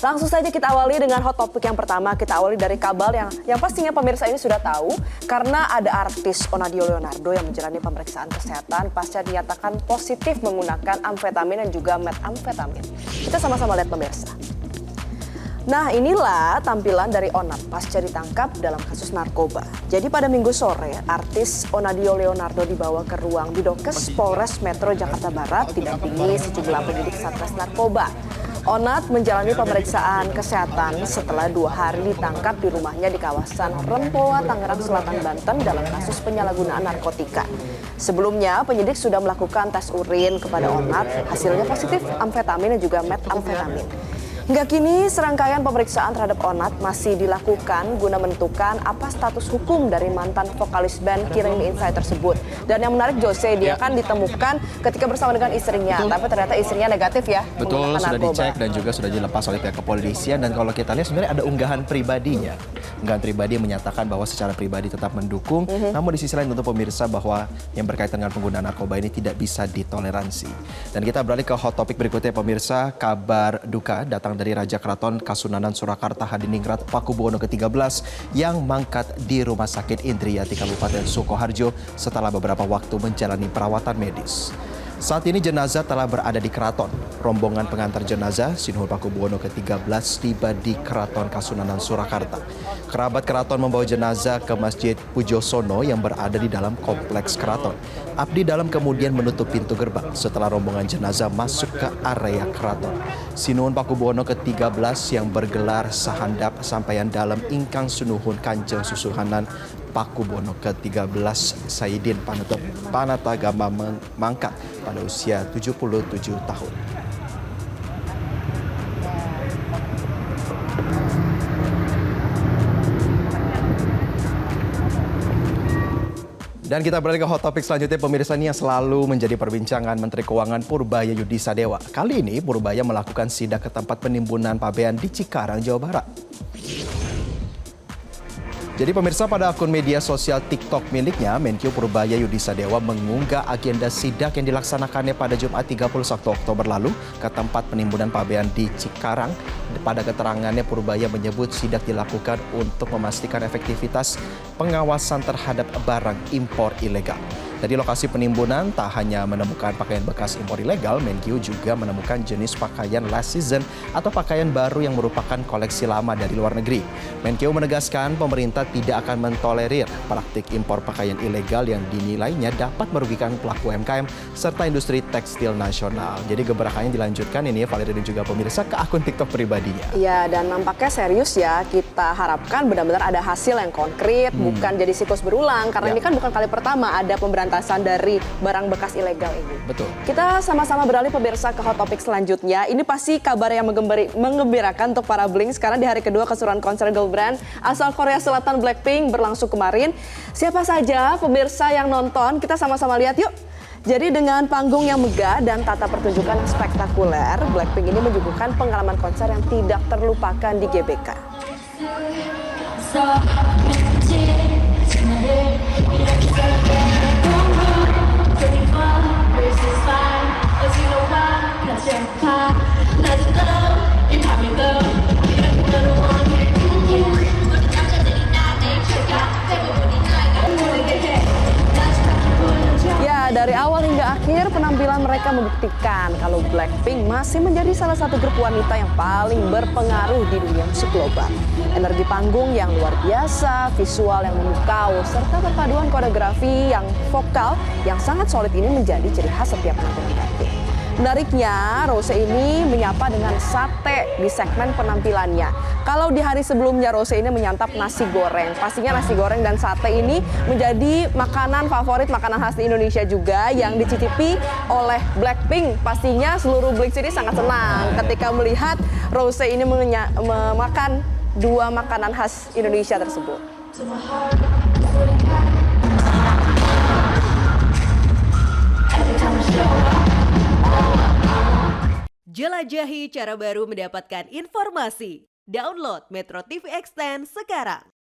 Langsung saja kita awali dengan hot topic yang pertama. Kita awali dari kabar yang pastinya pemirsa ini sudah tahu karena ada artis Onadio Leonardo yang menjalani pemeriksaan kesehatan pasca dinyatakan positif menggunakan amfetamin dan juga metamfetamin. Kita sama-sama lihat pemirsa. Nah, inilah tampilan dari Onat pasca ditangkap dalam kasus narkoba. Jadi pada Minggu sore, artis Onadio Leonardo dibawa ke ruang Bidokes Polres Metro Jakarta Barat didampingi sejumlah penyidik Satres Narkoba. Onat menjalani pemeriksaan kesehatan setelah 2 hari ditangkap di rumahnya di kawasan Rempoa, Tangerang Selatan, Banten dalam kasus penyalahgunaan narkotika. Sebelumnya, penyidik sudah melakukan tes urin kepada Onat, hasilnya positif amfetamin dan juga metamfetamin. Hingga kini serangkaian pemeriksaan terhadap Onat masih dilakukan guna menentukan apa status hukum dari mantan vokalis band Killing Me Inside tersebut. Dan yang menarik Jose, dia kan ditemukan ketika bersama dengan istrinya, tapi ternyata istrinya negatif ya. Betul, sudah dicek dan juga sudah dilepas oleh pihak kepolisian. Dan kalau kita lihat sebenarnya ada unggahan pribadinya. Unggahan pribadi yang menyatakan bahwa secara pribadi tetap mendukung, namun di sisi lain untuk pemirsa bahwa yang berkaitan dengan penggunaan narkoba ini tidak bisa ditoleransi. Dan kita beralih ke hot topic berikutnya pemirsa, kabar duka datang dari Raja Keraton Kasunanan Surakarta Hadiningrat Pakubuwono ke-13 yang mangkat di Rumah Sakit Indriati Kabupaten Sukoharjo setelah beberapa waktu menjalani perawatan medis. Saat ini jenazah telah berada di keraton. Rombongan pengantar jenazah Sinuhun Pakubuwono ke-13 tiba di Keraton Kasunanan Surakarta. Kerabat keraton membawa jenazah ke Masjid Pujosono yang berada di dalam kompleks keraton. Abdi dalam kemudian menutup pintu gerbang setelah rombongan jenazah masuk ke area keraton. Sinuhun Pakubuwono ke-13 yang bergelar sahandap sampaian dalam ingkang Sinuhun Kanjeng Susuhunan Pakubuwono ke-13 Saidin Panatagama mangkat pada usia 77 tahun. Dan kita beralih ke hot topic selanjutnya pemirsa ini yang selalu menjadi perbincangan Menteri Keuangan Purbaya Yudi Sadewa. Kali ini Purbaya melakukan sidak ke tempat penimbunan pabean di Cikarang, Jawa Barat. Jadi pemirsa, pada akun media sosial TikTok miliknya, Menkyu Purbaya Yudi Sadewa mengunggah agenda sidak yang dilaksanakannya pada Jumat 31 Oktober lalu ke tempat penimbunan pabean di Cikarang. Pada keterangannya, Purbaya menyebut sidak dilakukan untuk memastikan efektivitas pengawasan terhadap barang impor ilegal. Dari lokasi penimbunan tak hanya menemukan pakaian bekas impor ilegal, Menkyu juga menemukan jenis pakaian last season atau pakaian baru yang merupakan koleksi lama dari luar negeri. Menkyu menegaskan pemerintah tidak akan mentolerir praktik impor pakaian ilegal yang dinilainya dapat merugikan pelaku UMKM serta industri tekstil nasional. Jadi gebrakannya dilanjutkan ini Valerie dan juga pemirsa ke akun TikTok pribadinya. Iya, dan nampaknya serius ya. Kita harapkan benar-benar ada hasil yang konkret, bukan jadi siklus berulang. Karena ini kan bukan kali pertama ada pemberantasan dari barang bekas ilegal ini. Betul. Kita sama-sama beralih pemirsa ke hot topic selanjutnya. Ini pasti kabar yang menggembirakan untuk para Blink karena di hari kedua keseruan konser girl band asal Korea Selatan Blackpink berlangsung kemarin. Siapa saja pemirsa yang nonton, kita sama-sama lihat yuk. Jadi dengan panggung yang megah dan tata pertunjukan yang spektakuler, Blackpink ini menyuguhkan pengalaman konser yang tidak terlupakan di GBK. Dari awal hingga akhir, penampilan mereka membuktikan kalau Blackpink masih menjadi salah satu grup wanita yang paling berpengaruh di dunia musik global. Energi panggung yang luar biasa, visual yang memukau, serta perpaduan koreografi yang vokal yang sangat solid ini menjadi ciri khas setiap penampilan Blackpink. Menariknya, Rose ini menyapa dengan sate di segmen penampilannya. Kalau di hari sebelumnya Rose ini menyantap nasi goreng. Pastinya nasi goreng dan sate ini menjadi makanan favorit, makanan khas di Indonesia juga yang dicicipi oleh Blackpink. Pastinya seluruh Blink ini sangat senang ketika melihat Rose ini memakan 2 makanan khas Indonesia tersebut. Jelajahi cara baru mendapatkan informasi. Download Metro TV Extend sekarang.